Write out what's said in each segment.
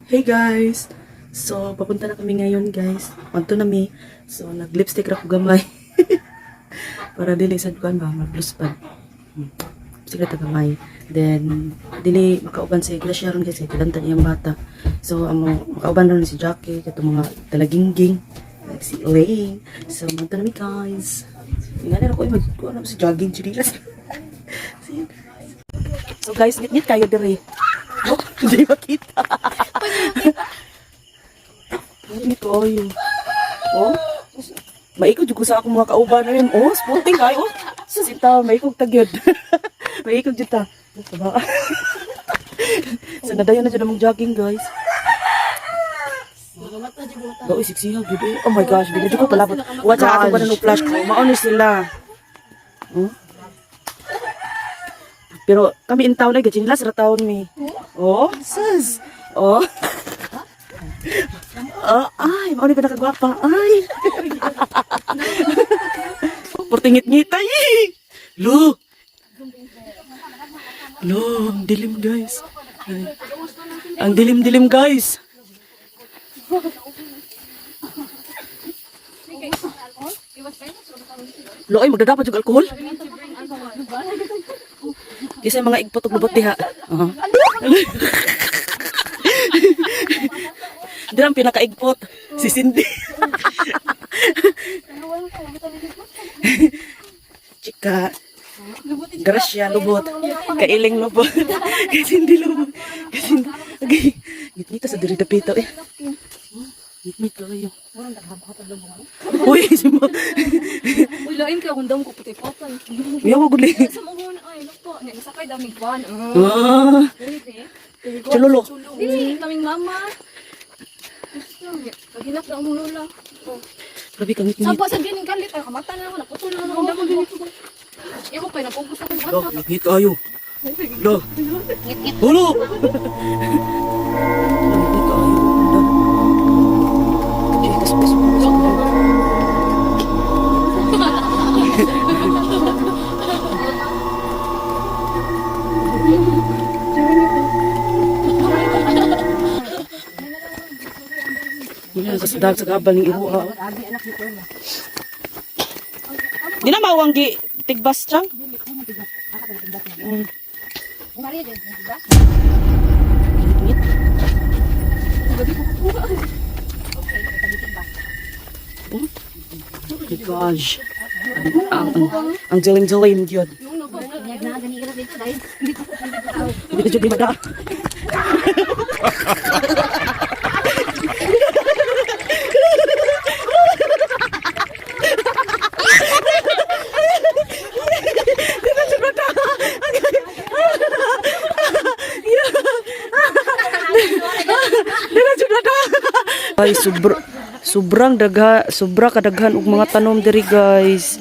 Hey guys! So, papunta na kami ngayon guys. Panto na mi. So, nag-lipstick ra ko gamay. Para dili sa kuan ba, mag-bluspad. Lipstick ra ta gamay. Then, dili makauban si Iglesia ron kasi kilanta niyang bata. So, makauban ron si Jackie, katong mga talagingging. Like si Elaine. So, panto na mi guys. Tingnan na ako mag-kuan si jogging chinilas. See you guys. So guys, ngit kayo diri. Oh, hindi makita. Ngit kayo. Oh, maikog jud ko sa akong mga kauban na yun. Oh, sporting kayo. Susita, maikog tagyod. Maikog jud ta. Saba. So, nadayon na dyan mong jogging guys. Baoy, siksiha, gud. Oh my gosh, bigla ko palabot. Watch out, ako ba na flash ko? Maonis sila. Oh? Pero kami in town na, gachinlas ra taon mi. Oh, sus. Oh. Oh, ay, mauni ba nakagwapa? Ay. Portingit-ngit ay. Lo. Lo, ang dilim guys. Ay. Ang dilim-dilim guys. Lo, ay magdadapat yung alkohol. Kasi mga igpot ug lubot diha. Dira ang pinaka-igpot si Cindy. Chika. Gracia lubot. Kailing lubot. Kasi hindi lubot. Kasi okay. Ngit-ngita sa diri dapito eh. Ngit-ngit kayo. Uy, simo. Uy, lain ka kung dam ko puti patay. Uy, ako guli. Sa mga una ay luto, nagsakay dami kwan. Ah. Chulolo. Dili kaming mama. Kaginap na umulo lang. Grabe kang ngit-ngit. Sapa sa gining kalit ay kamata na ako naputol na ako damo ganito. Iko pa napugos ako Lo, bata. ngit kayo. Lo. Hulo. Ngit kayo. Chika sa peso. Yan sa sadag sa kabal ng iruha. Di na mawang gi tigbas chang. Oh my gosh. Ang dilim-dilim yun. Hindi ko di mada. Ay, sobrang kadaghan og mga tanom diri guys.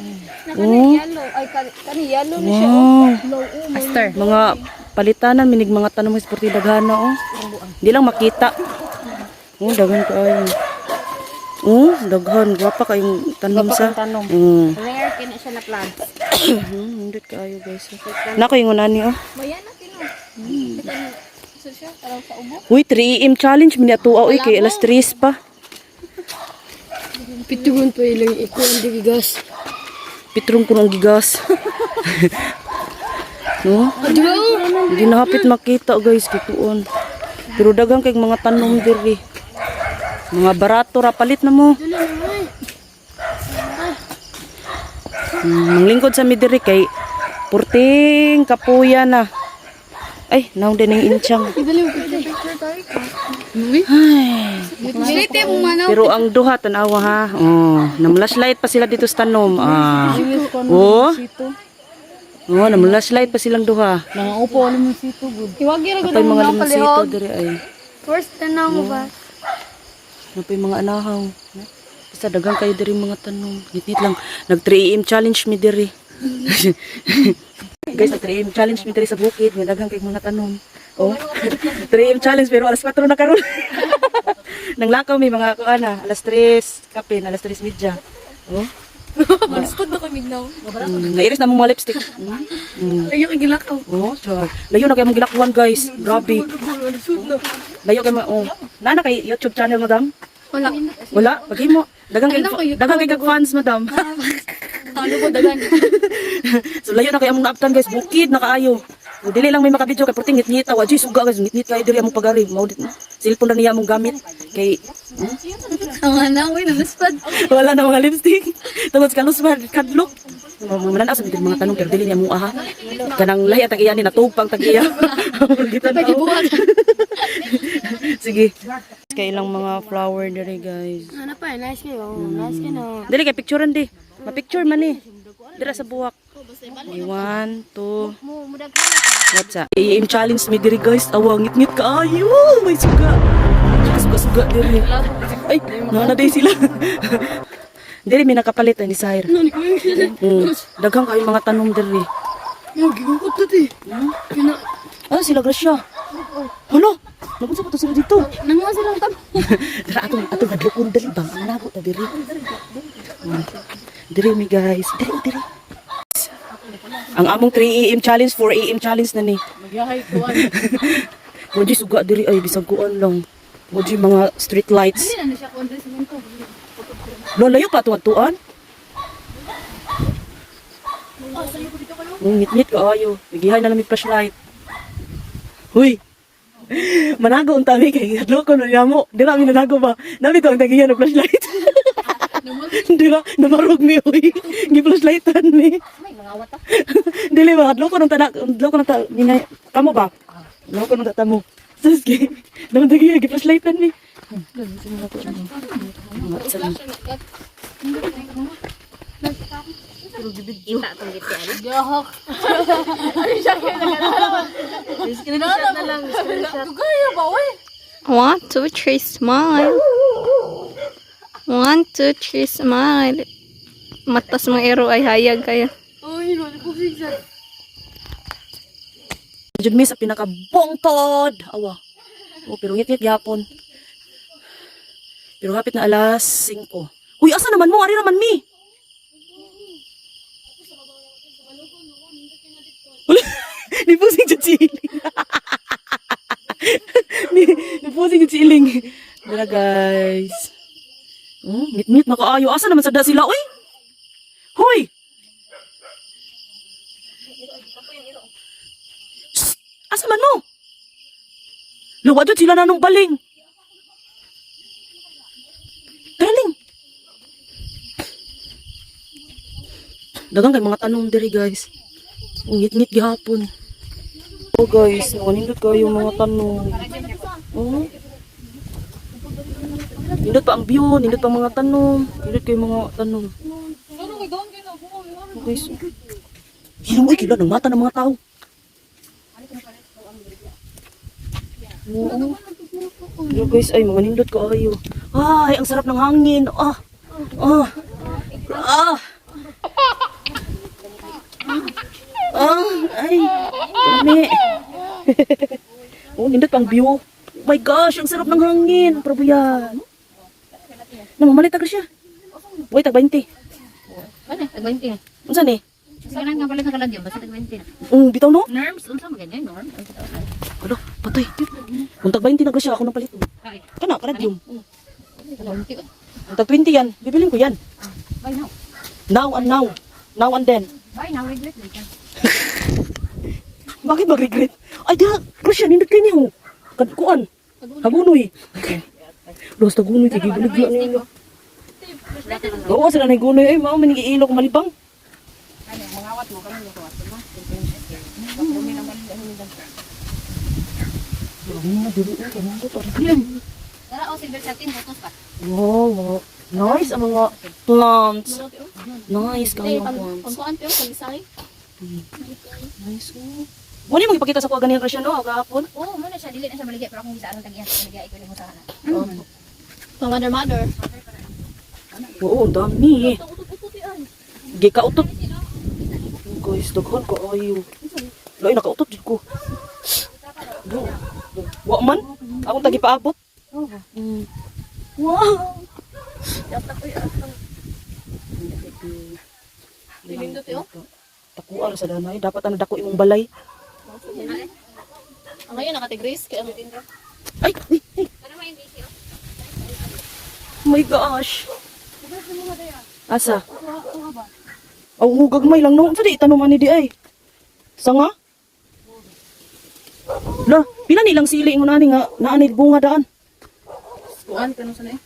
Oh. Ay kani yellow ni siya. Wow. Aster. Mga palitanan minig mga tanom is porti daghana oh. Hindi lang makita. Oh, daghan kaayo. Oh, daghan gwapa kayong tanom sa. Rare kini siya na plant. Hindot kaayo guys. Nako yung unani oh. Bayan na kino. So siya parang sa ubo. Uy, 3 AM challenge mini atuwa oy kay alas 3 pa. Pitugon pa ilang iko ang digas. Pitrong ko ng gigas. No? Hindi na hapit makita guys kituon. Pero dagang kay mga tanom diri. Mga barato ra palit na mo. Manglingkod sa mi diri kay purting kapuya na. Ay, naong din ang inchang. Milite mo manaw. Pero ang duha tanawa ha. Oh, namlashlight pa sila dito sa tanom. Ah. Oh. Oh, namlashlight pa silang duha. Nangupo ano mo sito good. Iwagi ra gud Napay mga mga limusito palihog. diri ay. First tanaw mo ba? Napay mga anahaw. Basta dagang kayo diri mga tanom. Ngit lang. Nag 3 AM challenge mi diri. Guys, nag 3 AM challenge mi diri sa bukid. Nga dagang kay mga tanom. Oh. 3 AM challenge pero alas 4 na karon. Nanglakaw mi mga kuana, alas 3 kape, alas 3 media. Oh. Maluspad na kami now. Nairis na mong mga lipstick. Ayaw igilakaw. Oh, char. Layo na kayo mong gilakwan, guys. Grabe. Layo kayo oh. Nana kay YouTube channel, madam? Wala. Wala? Pagay mo. Dagang Ano kay kayo? dagang kay fans, madam. Ano po dagan? So layo na kayo among naaptan, guys. Bukid na kaayo. Dili lang may makabidyo kay perting ngit-ngit tawa. Di suga guys, ngit-ngit kayo diri among pagari. Mao cellphone ra niya among gamit kay Ang ana ko naluspad. wala na mga lipstick. Tungod sa kalusman kadlok. Manan asa mga tanong pero dili niya mo aha. Kanang lahi at iyan ni natugpang tagiya. Pagibuhat. Sige. Kay ilang mga flower diri guys. Ano pa, nice kayo. Nice kayo na. Dili kay picturean di. Ma-picture man ni. Dira sa buwak. 1 2 What's up? I-aim challenge me diri guys. Awa ngit-ngit kaayo. May suga. Suga diri. Ay, nana day sila. Diri may nakapalit ni Sire. Daghang kayo mga tanong diri. Yung gigukot na di. Kina... Ah, sila Gracia. Hala, nagunsa pa to sila dito. Nanguha silang tam. Dara atong hadlokon dali bang ang nago ta diri. Diri mi guys. Diri. Ang among 3 AM challenge, 4 AM challenge na ni. Magyahay kuwan. Moji suga diri ay bisag kuan lang. Moji mga street lights. Hindi na siya kuwan sa munto. Lo layo pa tuwan-tuan. Ngit-ngit kaayo. Nagihay na lang mi flashlight. Huy. Manago ang tabi kay hadlokon na mo. Dira mi nanago ba? Nami to ang tagiyan ng flashlight. Dira namarog mi huy. Gi-flashlightan ni. May mga wata. Dili ba hadlokon ang tanak, hadlokon ang ta ni kamo ba? Hadlokon ang tata mo. Saski. Naman tagiyan gi-flashlightan ni. Ita tong giti ano? Gahok. Screenshot na lang. Gaya ba, oy? 1, 2, 3, smile. 1, 2, 3, smile. Matas mga ero ay hayag kayo. Uy, no, ko sigsa. Jud mi sa pinakabongtod. Awa. Oh, pero ngit-ngit yapon. Pero hapit na alas 5. Uy, asa naman mo? Ari naman mi. Ni pusing jud si Iling. ni pusing jud si Iling. Dara guys. Ngit-ngit na kaayo. Asa naman sada sila? Uy. Hoy. Shh! Asa man mo? Luwa jud sila nanong baling. Galing. Dagang kay mga tanong diri guys. Ngit-ngit gihapon. Oh guys, nanindot kayo mga tanong. Oh. Nindot pa ang view, nindot pa mga tanong. Nindot kayo mga tanong. Okay, so. Hinong ay kila ng mata ng mga tao. Oo. Yo guys, ay mga nindot kayo. Ay, ang sarap ng hangin. Ay, dami. Oh, nindot pang view. Oh my gosh, ang sarap ng hangin. Probo yan. Namamalit agad siya. Uy, tag 20. Ano, tag-20 na. Unsan eh? Sige lang nga pala sa kalagyan, basta tag-20 na. Bitaw no? Norms, unsa mo ganyan, norm? Ano, patay. Kung tag 20 na agad siya, ako nang palit. Ay, Kana, karadyum. tag-20 ko. Kung tag 20 yan, bibilin ko yan. Bye now. Now and now. Now and then. Bye now, regret later. Bakit mag-regret? Ay, diha, Christian, hindi kayo niyo. Kuan. Hagunoy. Los tagunoy, tigibulig lang niyo. Oo, sila na gunoy. Ay, mao, manigiilo ko malibang. Mangawat mo kami ko. Tara, o silver satin, botos pa. Wow, nice ang mga plants. Nice kang mga plants. Pagkuhan pero sa lisay. Nice. Muna yung magpakita sa kuha ganyan Christian, no? Agapon. Oo, muna siya, dili na siya maligay, pero akong bisa anong tagihan, maligay, ikaw yung mutahan na. Mother. Oo, dami. Gikautot. Guys, daghan ko ayo. Lay nakautot jud ko. Wa man, akong tagi paabot. Wow. Yata ko Pindot yun. Takuan sa danay. Dapat ang dako imong balay. Ang ngayon, nakatigris. Kaya ang tindro. Ay! Ay! Ay! Para may hindi siya. Oh my gosh! Asa? Aw, gagmay lang no. Sa di tanong ani di ay. Sanga? La, pila nilang sili mo nani nga naani bunga daan. Kuan, kanong sana eh.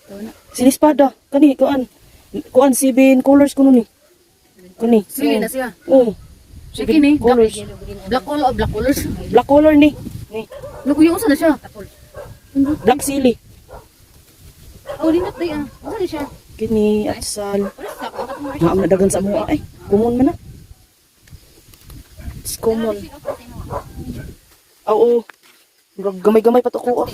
Sinispada. Kani kuan. Kuan 7 colors kuno ni. Kani. Sili na siya. Oo. Sige ni. Colors. Black color, black colors. Black color ni. Ni. Naguyong sa na siya. Black sili. Oh, linot day ah. Ano na siya? Kini at sal. Wala sa ako. Naam na dagan sa mga ay. Kumon man na. It's common. Oo. Gamay-gamay pa to ko. Oh.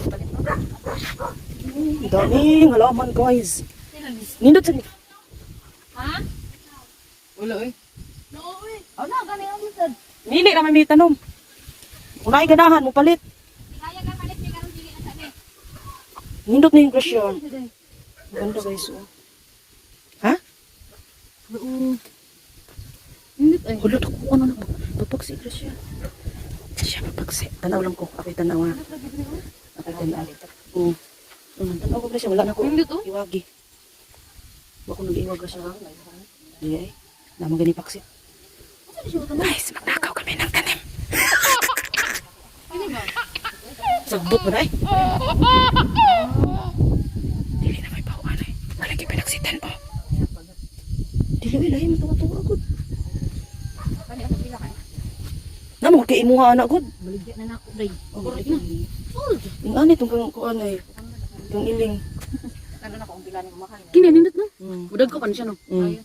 Daming halaman guys. Nindot sa ni. Ha? Wala eh. No, eh. Oh, na, gani ang lisod. Nili na may tanom. Unay ganahan mo palit. Kaya ka palit ni karong dili na sabi. Nindot na yung grasyon. Ganda guys. Oh. Ha? Linot ay. Hulot ako ano na. Papagsi grasyon. Siya papagsi. Tanaw lang ko. Ako'y tanaw ha. Ako'y tanaw. Oo. Tanaw ko grasyon. Wala na ko. Linot oh. Iwagi. Bako nag-iwag ka siya. Iya eh. Naman gani paksit. Guys, magnakaw kami ng tanim. Sagbot mo na eh. Dili na may bawaan eh. Walang kipinaksitan oh. Dili lahi mo tunga-tunga agad. Kani ako pila ka. Naman kay imuha anak gud. Baligya na nako day. Oh, balik na. Yung anit tong kuan ay. Yung iling. Ano na ko ang pila ni kumakain. Kini nindot no. Mm. Budag ko pa ni siya no. Mm.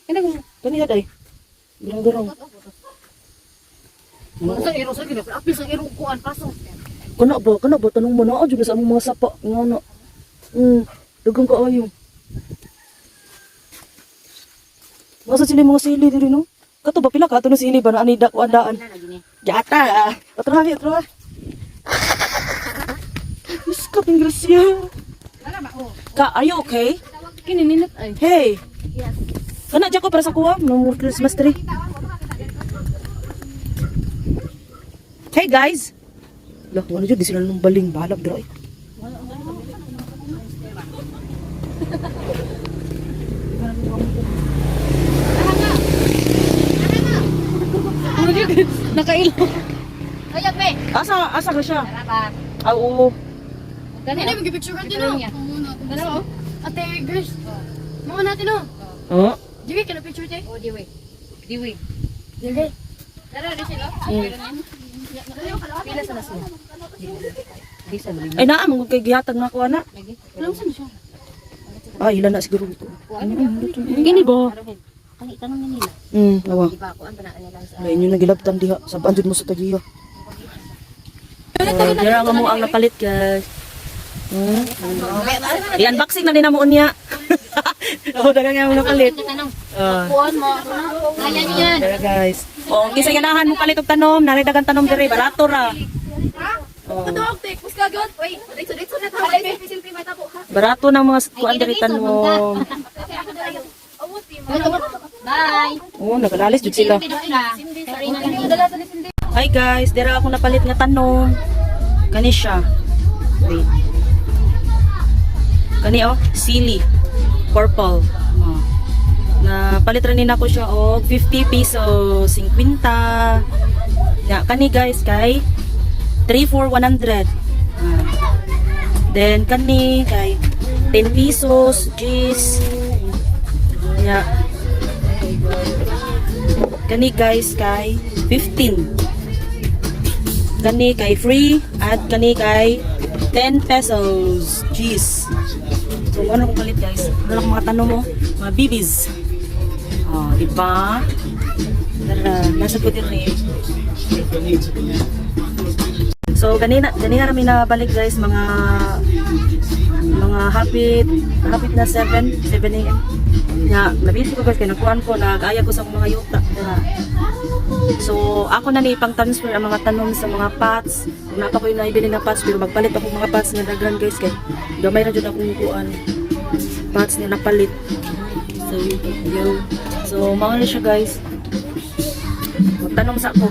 Kani ko. Kani day. Birang-birang. Sa iro sa gina, apil sa iro kuan paso. Kana ba tanong mo na jud sa among mga sapa ngano. Dagang kaayo. Masa sila mga sili diri no? Kato ba pila ka to no sili ba na ani daan? Jata. Otro ha. Miss ka Gracia. Wala ba oh. Ka, are you okay? Kini nindot ay. Hey. Yes. Kana dyan ko para sa kuha no Christmas tree. Hey guys. Lah, ano dyan, di sila nung baling balap dra. Nakailo. Ayag be. Asa ka siya? Tara ba. Oo. Gani ano mag-picture ka din oh. Dalawa oh. Ate girls. Mga natin oh. Oh. Diwi ka na picture te? Oh, diwi. Diwi. Tara na sila. Pila sa nasin. Ay naa mo kay gihatag na ko ana. Alam saan siya? Ah, ilan na siguro ito. Gini ba? Ang itanong na nila. Awa. Di ba ako ang panaan nila sa... Ay inyo nagilabtan diha. Sabaan jud mo sa tagiya. Dira nga mo ang napalit guys. I-unboxing na din na mo unya. Oh, dagang nga mo napalit. Kuan mo. Kaya niyo yan. Dara guys. Oh, kisa ganahan mo palit og tanom, nari dagang tanom diri barato ra. Oh. Dog, take. Mas kagod. Wait, dito na tayo. Silpi may tapo ha. Barato na mga kuan diri tanom. Bye. Oh, nagalalis jud sila. Sorry na. Hi guys, dira ako napalit nga tanom. Kani siya. Wait. Kani oh, sili. Purple. Oh. Napalit rin nako siya og 50 pesos, 50. Ya, kani guys kay 3 for 100. Then kani kay 10 pesos, G's. Ya. Kani guys kay 15. Kani kay free at kani kay 10 pesos. Jeez. So ano kong palit guys? Ano lang mga tanong mo? Mga bibis. Oh, diba? Tara, nasa ko din rin. So ganina kami na balik guys mga hapit na 7 AM. Ya, nabisi ko guys kay nakuan ko nag-aya ko sa mga yuta. So ako na ni pang transfer ang mga tanom sa mga pots. Kung napa ko yung naibili na pots pero magpalit ako mga pots nga daghan guys kay gamay ra jud akong kuan pots nga napalit. So yun. So, mao na siya guys. Magtanong sa ako.